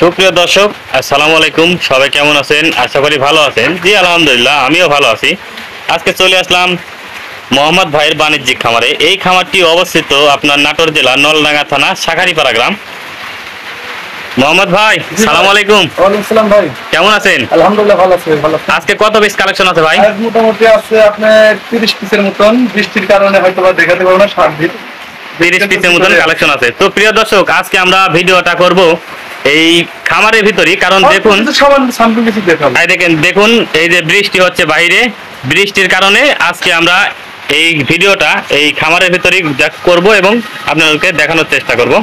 সুপ্রিয় দর্শক, আসসালামু আলাইকুম। সবাই কেমন আছেন? আশা করি ভালো আছেন। জি আলহামদুলিল্লাহ, আমিও ভালো আছি। আজকে চলে আসলাম মোহাম্মদ ভাইয়ের বাণিজ্যিক খামারে। এই খামারটি অবস্থিত আপনার নাটোর জেলা নলডাঙ্গা থানা শাখারিপাড়া গ্রাম। মোহাম্মদ ভাই, সালাম আলাইকুম। ওয়ালাইকুম সালাম ভাই, কেমন আছেন? আলহামদুলিল্লাহ ভালো আছি। ভালো আছি। আজকে কত পিস কালেকশন আছে ভাই? আজ মোটামুটি আছে আপনার 30 পিসের মতন। বৃষ্টির কারণে হয়তো বা দেখাতে পারবো না। 30 পিসের মতন কালেকশন আছে। তো প্রিয় দর্শক, আজকে আমরা ভিডিওটা করব এই খামারের ভিতরই, কারণ দেখুন দেখুন এই যে বৃষ্টি হচ্ছে বাইরে, বৃষ্টির কারণে আজকে আমরা এই ভিডিওটা এই খামারের ভিতরেই করব এবং আপনাদেরকে দেখানোর চেষ্টা করব।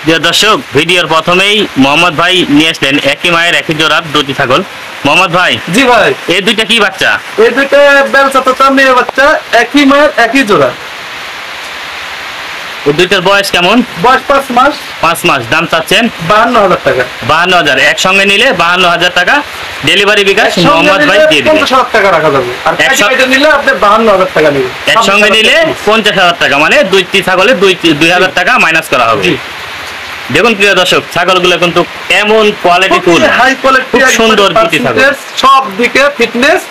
প্রিয় দর্শক, ভিডিওর প্রথমেই মোহাম্মদ ভাই নিয়ে আসলেন একই মায়ের একই জোড়ার দুটি ছাগল। মোহাম্মদ ভাই, জি ভাই, এই দুইটা কি বাচ্চা? এই দুইটা বেলচাতা মেয়ে বাচ্চা, একই মায়ের একই জোড়া। এই দুইটার বয়স কেমন? বয়স 5 মাস। 5 মাস। দাম চাচ্ছেন 52,000 টাকা। 52,000। একসঙ্গে নিলে 52,000 টাকা। ডেলিভারি বিকাশ মোহাম্মদ ভাই দিয়ে দিবেন। 50,000 টাকা রাখা যাবে। আর একসঙ্গে নিলে আপনি 52,000 টাকা নেবেন। একসঙ্গে নিলে 50,000 টাকা, মানে দুইটি ছাগলে 2,000 টাকা মাইনাস করা হবে। দেখুন প্রিয় দর্শক, ছাগলগুলো কিন্তু এমন কোয়ালিটি ফুল, হাই কোয়ালিটি, খুব সুন্দর দুটি ছাগল। সব দিকে ফিটনেস,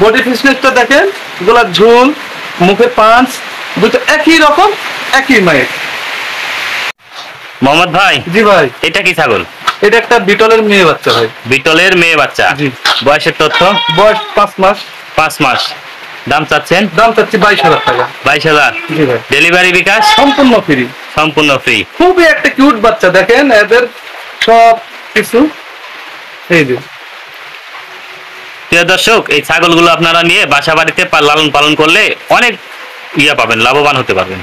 বডি ফিটনেসটা দেখেন, গলার ঝুল, মুখে পাঁচ, দুটো একই রকম, একই মায়ের। মোহাম্মদ ভাই, জি ভাই, এটা কি ছাগল? এটা একটা বিটলের মেয়ে বাচ্চা ভাই। বিটলের মেয়ে বাচ্চা। জি। বয়সের তথ্য? বয়স 5 মাস। 5 মাস। দাম চাচ্ছেন? দাম চাচ্ছি 22,000 টাকা। 22,000। জি ভাই। ডেলিভারি বিকাশ সম্পূর্ণ ফ্রি। সম্পূর্ণ ফ্রি। খুবই একটা কিউট বাচ্চা, দেখেন এদের সব কিছু। এই যে প্রিয় দর্শক, এই ছাগলগুলো আপনারা নিয়ে বাসা বাড়িতে লালন পালন করলে অনেক পাবেন, লাভবান হতে পারবেন।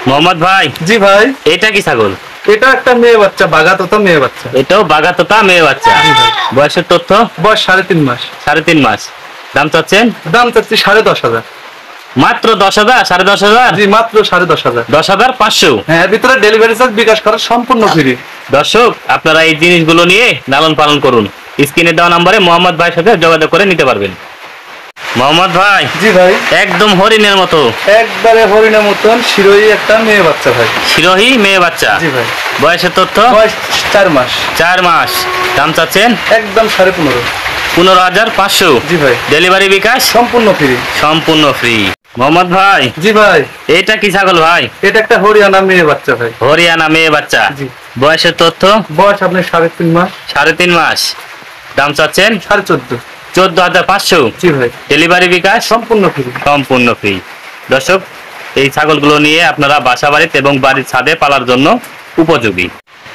মোহাম্মদ ভাই, জি ভাই, এটা কি ছাগল? এটা একটা মেয়ে বাচ্চা, বাগাতোতা মেয়ে বাচ্চা। এটাও বাগাতোতা মেয়ে বাচ্চা। বয়সের তথ্য? বয়স 3.5 মাস। 3.5 মাস। দাম চাচ্ছেন? দাম চাচ্ছি 10,500। মাত্র 10,000? 10,500? জি, মাত্র 10,500। 10,500। হ্যাঁ, ভিতরে ডেলিভারি চার্জ বিকাশ করা সম্পূর্ণ ফ্রি। দর্শক, আপনারা এই জিনিসগুলো নিয়ে লালন পালন করুন। স্ক্রিনে দেওয়া নম্বরে মোহাম্মদ ভাইয়ের সাথে যোগাযোগ করে নিতে পারবেন। মোহাম্মদ ভাই, জি ভাই, একদম হরিণের মতো, একবারে হরিণের মতন শিরোহী একটা মেয়ে বাচ্চা ভাই। শিরোহী মেয়ে বাচ্চা। জি ভাই। বয়সের তথ্য? বয়স 4 মাস। 4 মাস। দাম চাচ্ছেন? একদম 15,500। 15,500। জি ভাই। ডেলিভারি বিকাশ সম্পূর্ণ ফ্রি। সম্পূর্ণ ফ্রি। মোহাম্মদ ভাই, জি ভাই, এটা কি ছাগল ভাই? এটা একটা হরিয়ানা মেয়ে বাচ্চা ভাই। হরিয়ানা মেয়ে বাচ্চা। জি। বয়সের তথ্য? বয়স আপনার 3.5 মাস। 3.5 মাস। দাম চাচ্ছেন? 14,500। 14,500। জি ভাই। ডেলিভারি বিকাশ সম্পূর্ণ ফ্রি। সম্পূর্ণ ফ্রি। দর্শক, এই ছাগলগুলো নিয়ে আপনারা বাসা বাড়িতে এবং বাড়ির ছাদে পালার জন্য উপযোগী।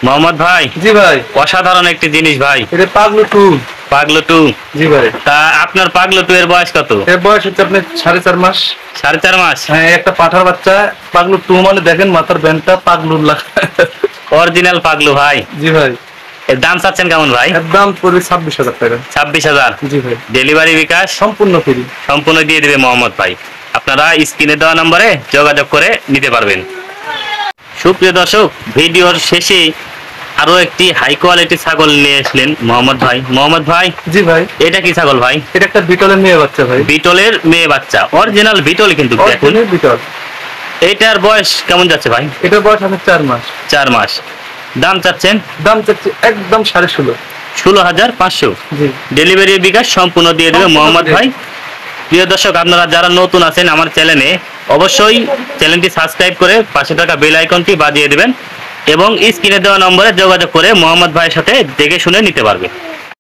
মোহাম্মদ ভাই, জি ভাই, অসাধারণ একটি জিনিস ভাই, এটা পাগলু 2। পাগলো 2। জি ভাই। তা আপনার পাগলো 2 এর বয়স কত? এর বয়স হচ্ছে আপনার 4.5 মাস। 4.5 মাস। হ্যাঁ, একটা পাঠার বাচ্চা। পাগলু 2 মানে দেখেন মাথার ব্যান্ডটা পাগলুর অরিজিনাল পাগলো ভাই। জি ভাই। এর দাম চাচ্ছেন কেমন ভাই? এর দাম পড়বে 26,000 টাকা। 26,000। জি ভাই। ডেলিভারি বিকাশ সম্পূর্ণ ফ্রি। সম্পূর্ণ দিয়ে দেবে মোহাম্মদ ভাই। আপনারা স্ক্রিনে দেওয়া নম্বরে যোগাযোগ করে নিতে পারবেন। সুপ্রিয় দর্শক, ভিডিওর শেষে আরো একটি হাই কোয়ালিটি ছাগল নিয়ে আসলেন মোহাম্মদ ভাই। মোহাম্মদ ভাই, জি ভাই, এটা কি ছাগল ভাই? এটা একটা বিটলের মেয়ে বাচ্চা ভাই। বিটলের মেয়ে বাচ্চা, অরিজিনাল বিটল কিন্তু দেখুন। বিটল। এইটার বয়স কেমন যাচ্ছে ভাই? এটার বয়স আছে 4 মাস। 4 মাস। দাম চাচ্ছেন? দাম চাচ্ছি একদম 16,500। 16,500। জি। ডেলিভারি বিকাশ সম্পূর্ণ দিয়ে দেবে মোহাম্মদ ভাই। প্রিয় দর্শক, আপনারা যারা নতুন আছেন আমার চ্যানেলে, অবশ্যই চ্যানেলটি সাবস্ক্রাইব করে পাশে থাকা বেল আইকনটি বাজিয়ে দেবেন এবং স্ক্রিনে দেওয়া নম্বরে যোগাযোগ করে মোহাম্মদ ভাইয়ের সাথে দেখে শুনে নিতে পারবেন।